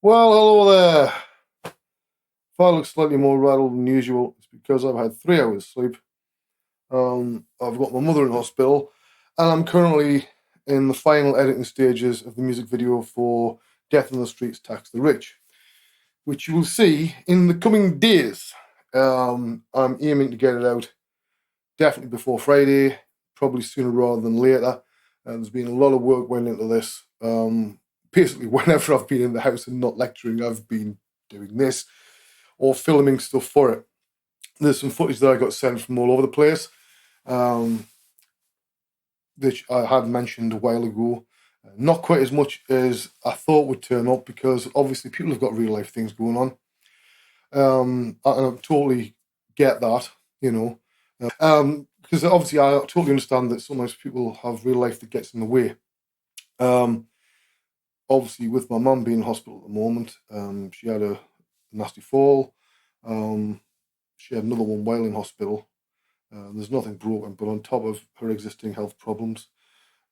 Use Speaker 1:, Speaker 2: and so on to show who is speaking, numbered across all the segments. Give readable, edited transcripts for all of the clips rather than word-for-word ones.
Speaker 1: Well, hello there. If I look slightly more rattled than usual, it's because I've had 3 hours sleep. I've got my mother in hospital, and I'm currently in the final editing stages of the music video for Death on the Streets, Tax the Rich, which you will see in the coming days. I'm aiming to get it out definitely before Friday, probably sooner rather than later. There's been a lot of work went into this. Basically, whenever I've been in the house and not lecturing, I've been doing this or filming stuff for it. There's some footage that I got sent from all over the place, which I had mentioned a while ago. Not quite as much as I thought would turn up because obviously people have got real life things going on. And I totally get that, because obviously I totally understand that sometimes people have real life that gets in the way. Obviously, with my mum being in hospital at the moment, she had a nasty fall. She had another one while in hospital. There's nothing broken, but on top of her existing health problems,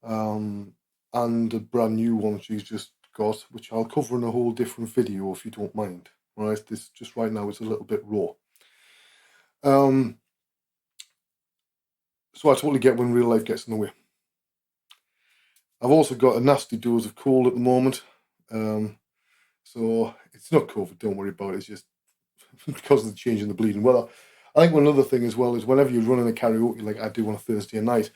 Speaker 1: and a brand new one she's just got, which I'll cover in a whole different video if you don't mind. Right, this just right now it's a little bit raw. So I totally get when real life gets in the way. I've also got a nasty dose of cold at the moment. So it's not COVID, don't worry about it. It's just because of the change in the bleeding weather. I think one other thing as well is whenever you're running a karaoke like I do on a Thursday night,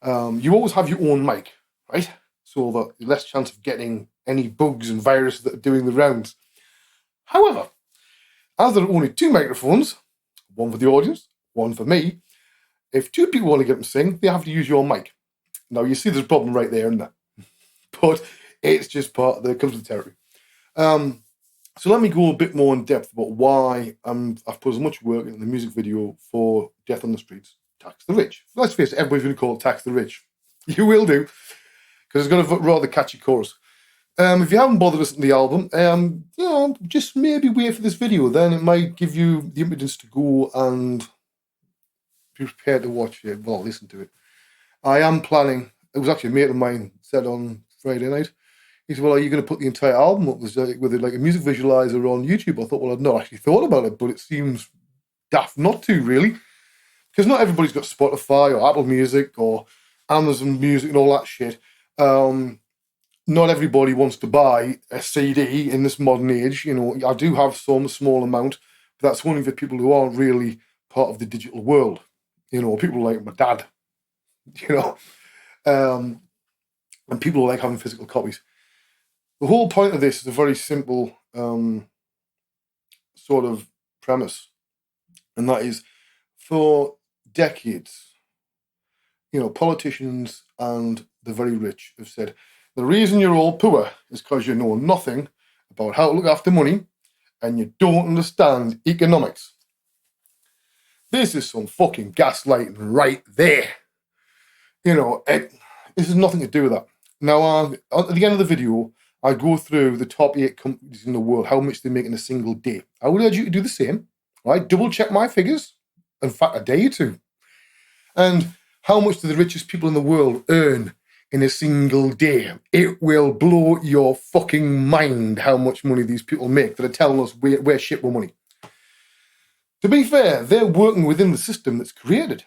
Speaker 1: you always have your own mic, right? So that you're less chance of getting any bugs and viruses that are doing the rounds. However, as there are only two microphones, one for the audience, one for me, if two people want to get them to sing, they have to use your mic. Now, you see there's a problem right there, isn't there? But it's just part that comes with the territory. So let me go a bit more in depth about why I've put as much work into the music video for Death on the Streets, Tax the Rich. Let's face it, everybody's going to call it Tax the Rich. You will do, because it's got a rather catchy chorus. If you haven't bothered listening to the album, just maybe wait for this video. Then it might give you the impetus to go and be prepared to watch it. Well, listen to it. I am planning. It was actually a mate of mine said on Friday night. He said, "Well, are you going to put the entire album up with like a music visualizer on YouTube?" I thought, well, I'd not actually thought about it, but it seems daft not to, really. Because not everybody's got Spotify or Apple Music or Amazon Music and all that shit. Not everybody wants to buy a CD in this modern age. I do have some small amount, but that's only for people who aren't really part of the digital world. People like my dad, and people who like having physical copies. The whole point of this is a very simple sort of premise, and that is for decades, politicians and the very rich have said, the reason you're all poor is because you know nothing about how to look after money and you don't understand economics. This is some fucking gaslighting right there. This has nothing to do with that. Now, at the end of the video, I go through the top 8 companies in the world, how much they make in a single day. I would urge you to do the same, right? Double check my figures. In fact, I dare you to. And how much do the richest people in the world earn in a single day? It will blow your fucking mind how much money these people make that are telling us we're shit with money. To be fair, they're working within the system that's created.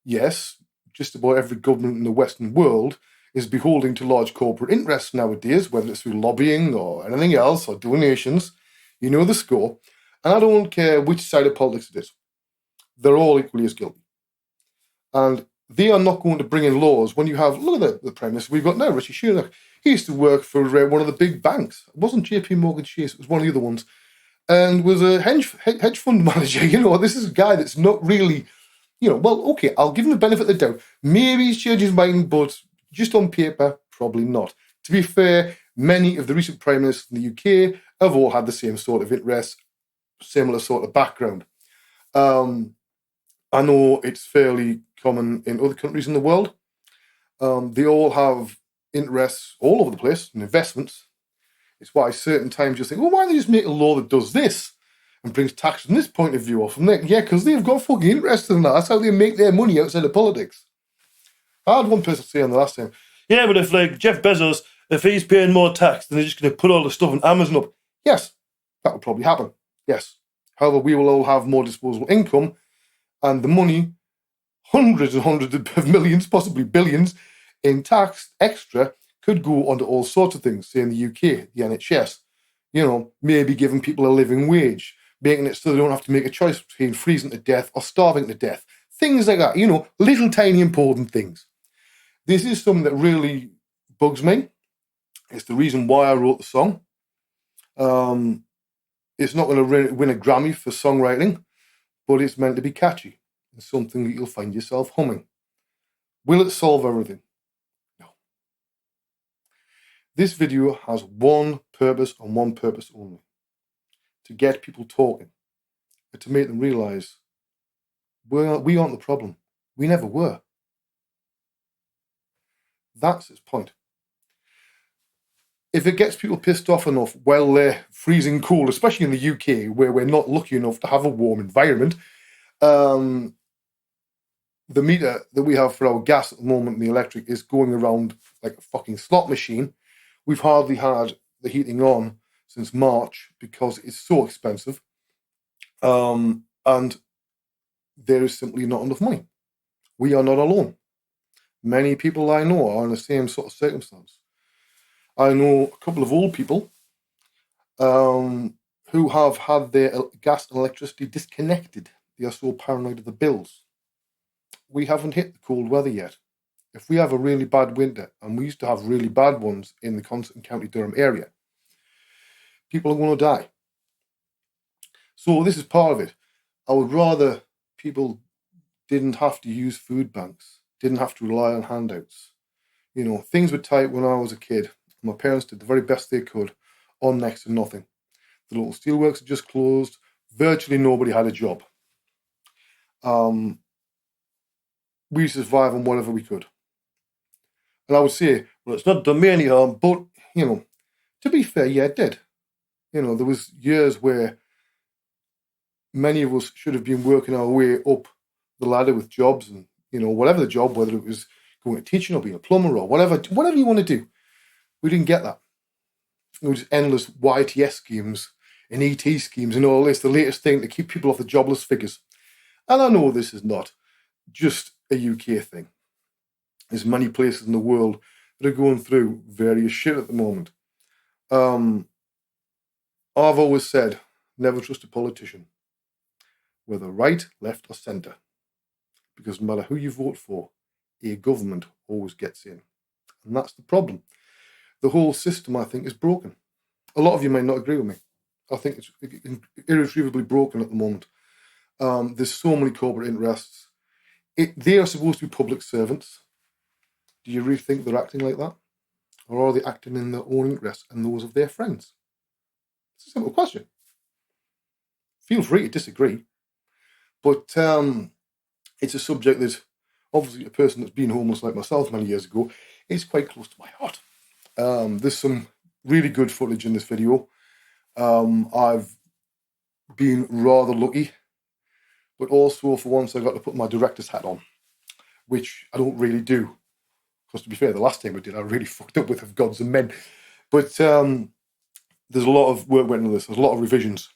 Speaker 1: Yes, just about every government in the Western world is beholden to large corporate interests nowadays, whether it's through lobbying or anything else, or donations. You know the score. And I don't care which side of politics it is. They're all equally as guilty. And they are not going to bring in laws when you have, look at the premise we've got now, Richie Sunak. He used to work for one of the big banks. It wasn't JP Morgan Chase, it was one of the other ones. And was a hedge fund manager. This is a guy that's not really, okay, I'll give him the benefit of the doubt. Maybe he's changed his mind, but just on paper, probably not. To be fair, many of the recent prime ministers in the UK have all had the same sort of interests, similar sort of background. I know it's fairly common in other countries in the world. They all have interests all over the place and investments. It's why certain times you think, why don't they just make a law that does this and brings tax from this point of view or from there? Yeah, because they've got fucking interest in that. That's how they make their money outside of politics. I had one person say on the last time,
Speaker 2: yeah, but if like Jeff Bezos
Speaker 1: if he's paying more tax, then they're just going to put all the stuff on Amazon up. Yes, that will probably happen. Yes. However, we will all have more disposable income, and the money, hundreds and hundreds of millions, possibly billions, in tax extra could go onto all sorts of things. Say in the UK, the NHS, maybe giving people a living wage, making it so they don't have to make a choice between freezing to death or starving to death. Things like that, little tiny important things. This is something that really bugs me. It's the reason why I wrote the song. It's not going to win a Grammy for songwriting, but it's meant to be catchy and something that you'll find yourself humming. Will it solve everything? No. This video has one purpose and one purpose only: to get people talking and to make them realise we aren't the problem. We never were. That's its point. If it gets people pissed off enough while they're freezing cold, especially in the UK, where we're not lucky enough to have a warm environment, the meter that we have for our gas at the moment, the electric, is going around like a fucking slot machine. We've hardly had the heating on since March because it's so expensive. And there is simply not enough money. We are not alone. Many people I know are in the same sort of circumstance. I know a couple of old people who have had their gas and electricity disconnected. They are so paranoid of the bills. We haven't hit the cold weather yet. If we have a really bad winter, and we used to have really bad ones in the Constant County Durham area, people are going to die. So this is part of it. I would rather people didn't have to use food banks, didn't have to rely on handouts. Things were tight when I was a kid. My parents did the very best they could on next to nothing. The local steelworks had just closed. Virtually nobody had a job. We used to survive on whatever we could. And I would say, well, it's not done me any harm, but, to be fair, yeah, it did. There was years where many of us should have been working our way up the ladder with jobs and, whatever the job, whether it was going to teaching or being a plumber or whatever you want to do. We didn't get that. There were just endless YTS schemes and ET schemes and all this, the latest thing to keep people off the jobless figures. And I know this is not just a UK thing. There's many places in the world that are going through various shit at the moment. I've always said, never trust a politician, whether right, left or centre, because no matter who you vote for, a government always gets in. And that's the problem. The whole system, I think, is broken. A lot of you may not agree with me. I think it's irretrievably broken at the moment. There's so many corporate interests. They are supposed to be public servants. Do you really think they're acting like that? Or are they acting in their own interests and those of their friends? It's a simple question. Feel free to disagree. But it's a subject that, obviously, a person that's been homeless like myself many years ago, is quite close to my heart. There's some really good footage in this video. I've been rather lucky, but also for once I got to put my director's hat on, which I don't really do. Because to be fair, the last time I did, I really fucked up with Of Gods and Men. But there's a lot of work went into this. There's a lot of revisions.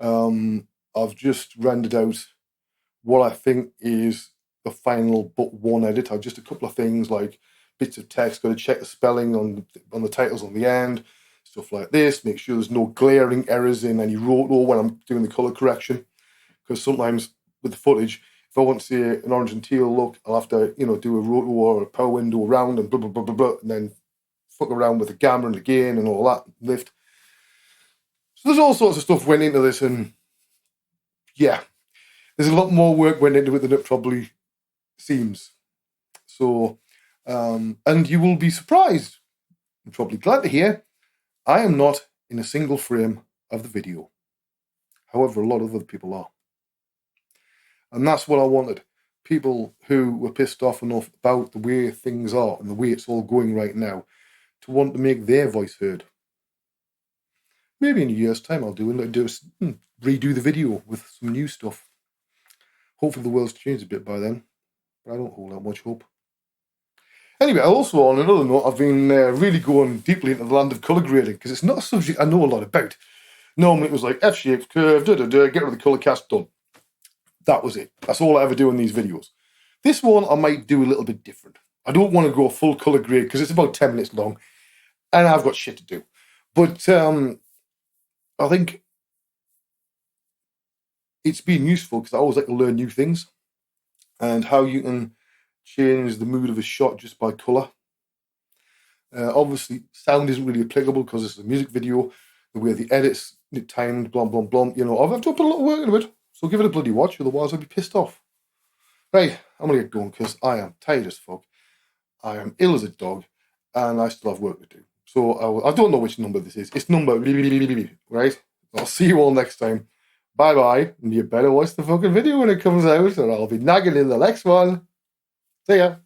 Speaker 1: I've just rendered out what I think is the final but one edit. I've just a couple of things like bits of text, got to check the spelling on the titles on the end, stuff like this, make sure there's no glaring errors in any roto when I'm doing the colour correction. Because sometimes with the footage, if I want to see an orange and teal look, I'll have to, do a roto or a power window around and blah, blah, blah, blah, blah, and then fuck around with the gamma and the gain and all that, lift. So there's all sorts of stuff went into this, and yeah, there's a lot more work went into it than it probably seems. So, and you will be surprised, and probably glad to hear, I am not in a single frame of the video. However, a lot of other people are. And that's what I wanted. People who were pissed off enough about the way things are and the way it's all going right now to want to make their voice heard. Maybe in a year's time I'll redo the video with some new stuff. Hopefully the world's changed a bit by then, but I don't hold out much hope. Anyway, also on another note, I've been really going deeply into the land of colour grading because it's not a subject I know a lot about. Normally it was like F-shaped curve, get rid of the colour cast, done. That was it. That's all I ever do in these videos. This one I might do a little bit different. I don't want to go full colour grade because it's about 10 minutes long and I've got shit to do. But I think it's been useful because I always like to learn new things and how you can change the mood of a shot just by colour. Obviously, sound isn't really applicable because it's a music video. The way the edits, timed, blom, blom, blom. You know, I've put a lot of work into it. So give it a bloody watch, otherwise I'll be pissed off. Right, I'm going to get going because I am tired as fuck. I am ill as a dog, and I still have work to do. So I don't know which number this is. It's number, right? I'll see you all next time. Bye-bye, and you better watch the fucking video when it comes out, or I'll be nagging in the next one. See ya.